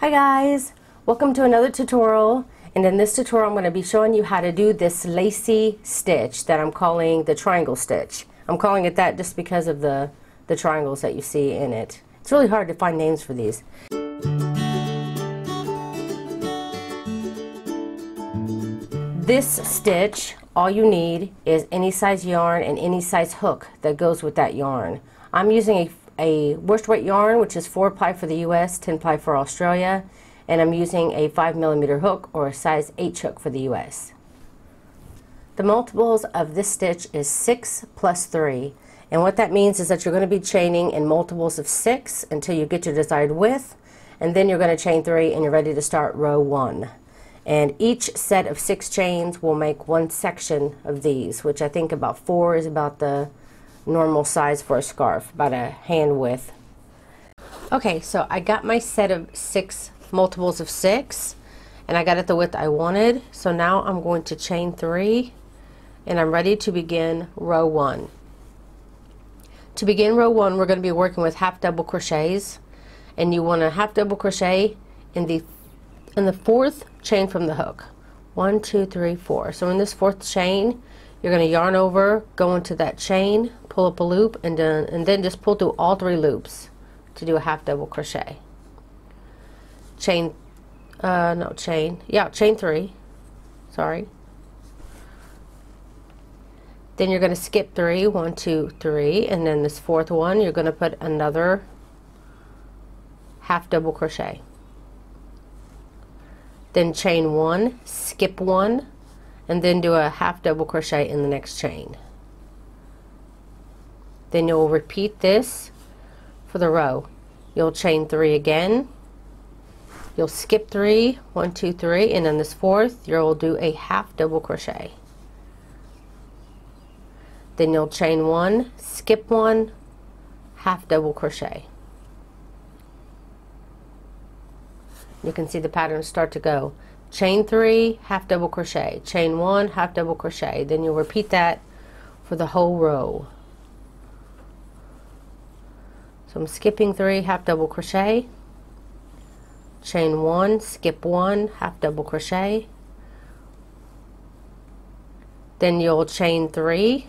Hi guys, welcome to another tutorial, and in this tutorial I'm going to be showing you how to do this lacy stitch that I'm calling the triangle stitch. I'm calling it that just because of the triangles that you see in it. It's really hard to find names for these. This stitch, all you need is any size yarn and any size hook that goes with that yarn. I'm using a worsted weight yarn, which is 4 ply for the US, 10 ply for Australia, and I'm using a 5mm hook or a size H hook for the US. The multiples of this stitch is 6 plus 3, and what that means is that you're going to be chaining in multiples of 6 until you get your desired width, and then you're going to chain 3 and you're ready to start row 1. And each set of 6 chains will make one section of these, which I think about 4 is about the normal size for a scarf, about a hand width. Okay, so I got my set of 6 multiples of 6 and I got it the width I wanted. So now I'm going to chain 3 and I'm ready to begin row 1. To begin row 1, we're going to be working with half double crochets, and you want to half double crochet in the 4th chain from the hook. 1, 2, 3, 4. So in this 4th chain, you're going to yarn over, go into that chain, pull up a loop, and then just pull through all 3 loops to do a half double crochet. Chain 3. Sorry. Then you're going to skip 3, 1, 2, 3, and then this 4th one, you're going to put another half double crochet. Then chain 1, skip 1, and then do a half double crochet in the next chain. Then you'll repeat this for the row. You'll chain 3 again, you'll skip 3, 1, 2, 3, and then this 4th you'll do a half double crochet. Then you'll chain 1, skip 1, half double crochet. You can see the pattern start to go. Chain 3, half double crochet, chain 1, half double crochet. Then you'll repeat that for the whole row. So I'm skipping 3, half double crochet, chain 1, skip 1, half double crochet. Then you'll chain 3,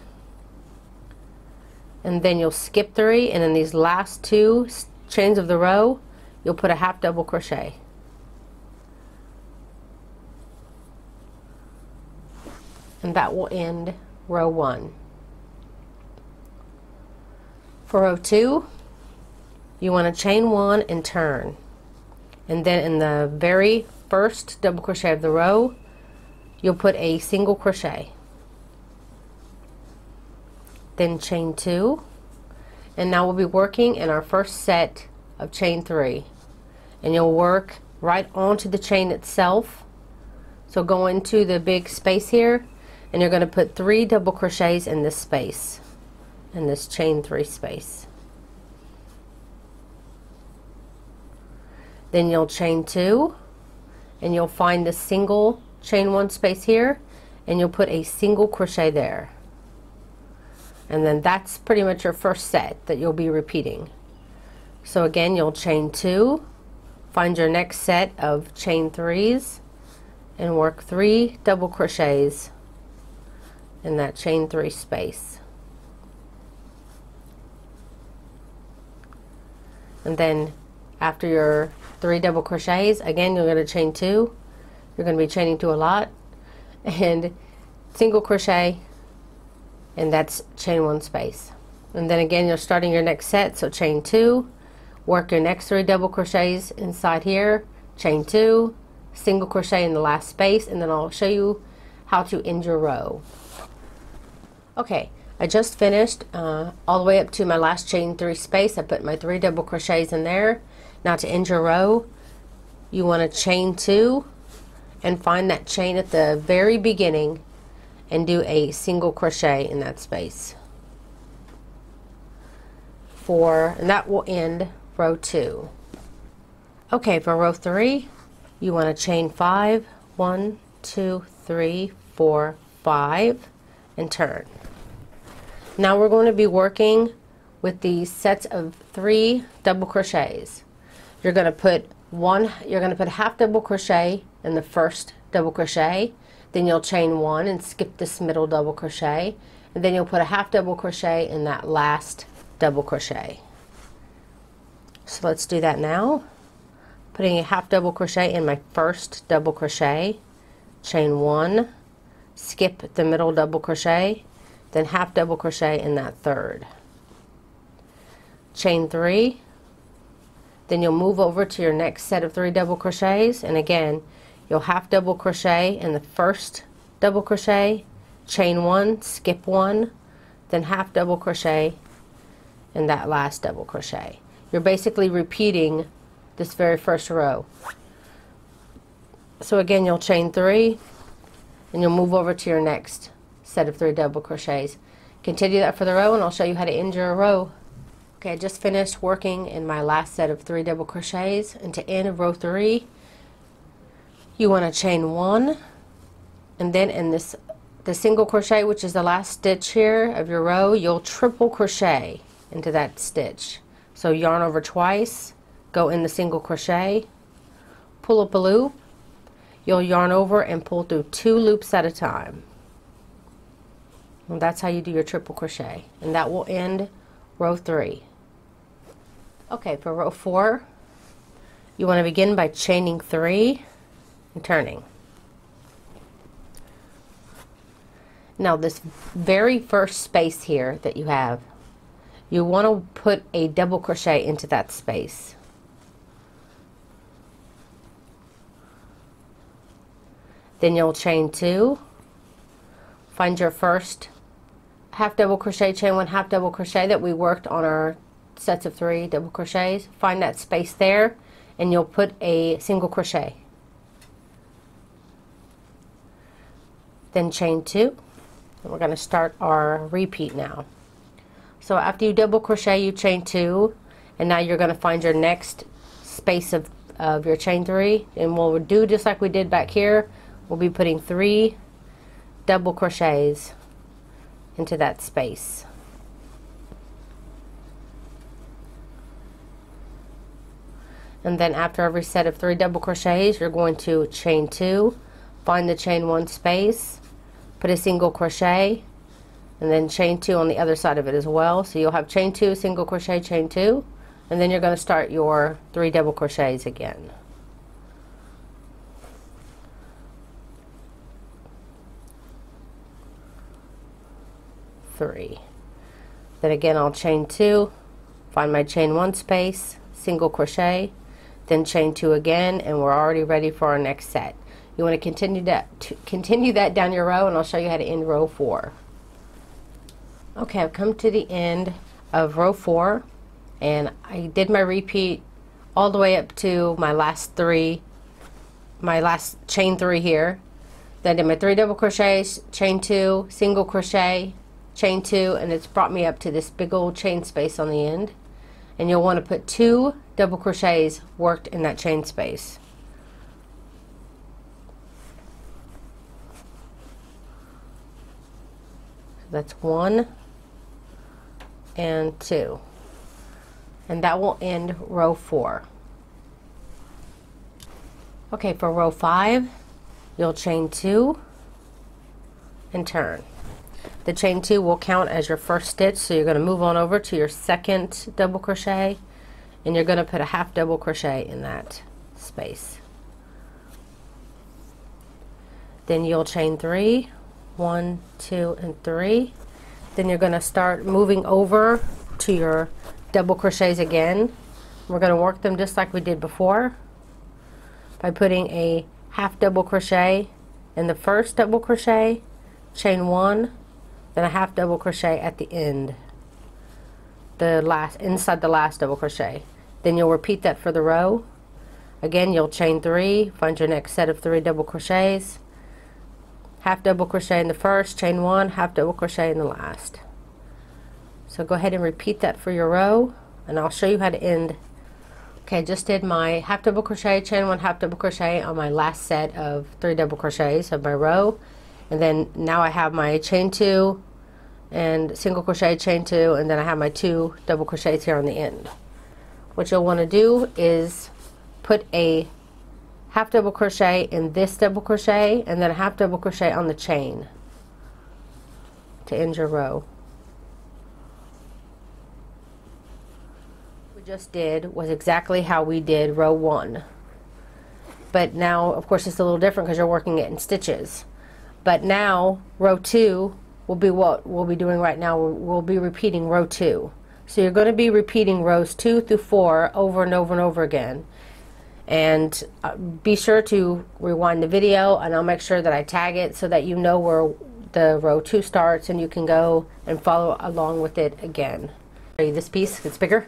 and then you'll skip 3, and in these last 2 chains of the row you'll put a half double crochet. And that will end row 1. For row 2, you want to chain 1 and turn, and then in the very first double crochet of the row you'll put a single crochet. Then chain 2, and now we'll be working in our first set of chain 3, and you'll work right onto the chain itself. So go into the big space here, and you're going to put 3 double crochets in this space, in this chain 3 space. Then you'll chain 2, and you'll find the single chain 1 space here, and you'll put a single crochet there. And then that's pretty much your first set that you'll be repeating. So again, you'll chain 2, find your next set of chain 3s, and work 3 double crochets in that chain 3 space. And then after your 3 double crochets, again you're going to chain 2. You're going to be chaining 2 a lot, and single crochet, and that's chain 1 space. And then again you're starting your next set, so chain 2, work your next 3 double crochets inside here, chain 2, single crochet in the last space, and then I'll show you how to end your row. Okay, I just finished all the way up to my last chain 3 space. I put my 3 double crochets in there. Now to end your row, you want to chain 2 and find that chain at the very beginning and do a single crochet in that space. And that will end row 2. Okay, for row 3, you want to chain 5, 1, 2, 3, 4, 5, and turn. Now we're going to be working with these sets of 3 double crochets. You're going to put You're going to put a half double crochet in the first double crochet, then you'll chain 1 and skip this middle double crochet, and then you'll put a half double crochet in that last double crochet. So let's do that now. Putting a half double crochet in my first double crochet, chain 1, skip the middle double crochet, then half double crochet in that third. Chain 3, then you'll move over to your next set of 3 double crochets, and again you'll half double crochet in the first double crochet, chain 1, skip 1, then half double crochet in that last double crochet. You're basically repeating this very first row. So again, you'll chain 3 and you'll move over to your next set of 3 double crochets. Continue that for the row and I'll show you how to end your row. Okay, I just finished working in my last set of 3 double crochets, and to end row 3 you want to chain 1, and then in the single crochet, which is the last stitch here of your row, you'll triple crochet into that stitch. So yarn over twice, go in the single crochet, pull up a loop, you'll yarn over and pull through 2 loops at a time. And that's how you do your triple crochet, and that will end row 3. Okay, for row 4 you want to begin by chaining 3 and turning. Now this very first space here that you have, you want to put a double crochet into that space. Then you'll chain 2, find your first half double crochet, chain 1 half double crochet that we worked on our sets of 3 double crochets, find that space there and you'll put a single crochet. Then chain 2, and we're going to start our repeat now. So after you double crochet, you chain 2, and now you're going to find your next space of your chain 3, and we'll do just like we did back here. We'll be putting 3 double crochets into that space. And then after every set of 3 double crochets, you're going to chain 2, find the chain 1 space, put a single crochet, and then chain 2 on the other side of it as well. So you'll have chain 2, single crochet, chain 2, and then you're going to start your 3 double crochets again. Three. Then again I'll chain 2, find my chain 1 space, single crochet, then chain 2 again, and we're already ready for our next set. You want to continue that down your row, and I'll show you how to end row 4. Okay, I've come to the end of row 4, and I did my repeat all the way up to my last chain 3 here. Then I did my 3 double crochets, chain 2, single crochet, chain 2, and it's brought me up to this big old chain space on the end. And you'll want to put 2 double crochets worked in that chain space. That's 1 and 2, and that will end row 4. Okay, for row 5 you'll chain 2 and turn. The chain 2 will count as your first stitch, so you're going to move on over to your second double crochet, and you're going to put a half double crochet in that space. Then you'll chain 3, 1, 2, and 3. Then you're going to start moving over to your double crochets again. We're going to work them just like we did before by putting a half double crochet in the first double crochet, chain 1, then a half double crochet at the end, inside the last double crochet. Then you'll repeat that for the row. Again, you'll chain 3, find your next set of 3 double crochets, half double crochet in the first, chain 1, half double crochet in the last. So go ahead and repeat that for your row, and I'll show you how to end. Okay, I just did my half double crochet, chain 1, half double crochet on my last set of 3 double crochets of my row, and then now I have my chain 2 and single crochet, chain 2, and then I have my 2 double crochets here on the end. What you'll want to do is put a half double crochet in this double crochet and then a half double crochet on the chain to end your row. What we just did was exactly how we did row 1. But now, of course, it's a little different because you're working it in stitches. But now, row 2 will be what we'll be doing right now. We'll be repeating row 2. So you're going to be repeating rows 2 through 4 over and over and over again. And be sure to rewind the video, and I'll make sure that I tag it so that you know where the row 2 starts and you can go and follow along with it again. This piece, it's bigger.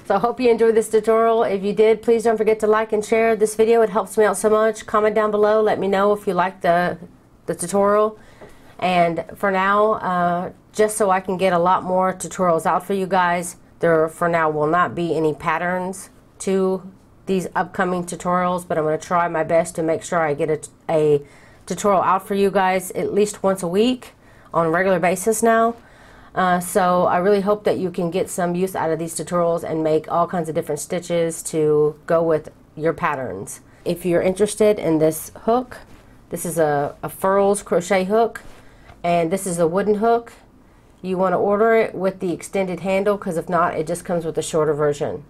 So I hope you enjoyed this tutorial. If you did, please don't forget to like and share this video. It helps me out so much. Comment down below. Let me know if you like the tutorial. And for now, just so I can get a lot more tutorials out for you guys, there for now will not be any patterns to these upcoming tutorials, but I'm going to try my best to make sure I get a tutorial out for you guys at least once a week on a regular basis now. So I really hope that you can get some use out of these tutorials and make all kinds of different stitches to go with your patterns. If you're interested in this hook, this is a furls crochet hook, and this is a wooden hook. You want to order it with the extended handle, because if not, it just comes with a shorter version.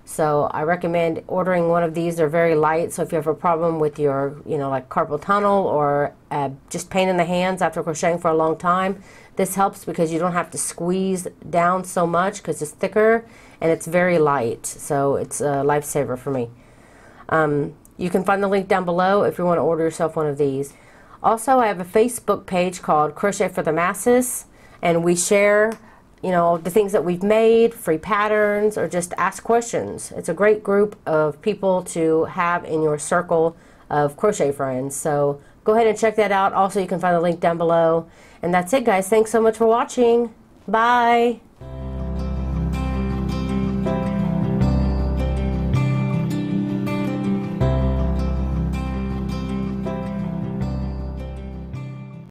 So I recommend ordering one of these. They're very light, so if you have a problem with your, like carpal tunnel or just pain in the hands after crocheting for a long time, this helps because you don't have to squeeze down so much because it's thicker and it's very light. So it's a lifesaver for me. You can find the link down below if you want to order yourself one of these. Also, I have a Facebook page called Crochet for the Masses, and we share the things that we've made, free patterns, or just ask questions. It's a great group of people to have in your circle of crochet friends. So go ahead and check that out. Also, you can find the link down below. And that's it, guys. Thanks so much for watching. Bye.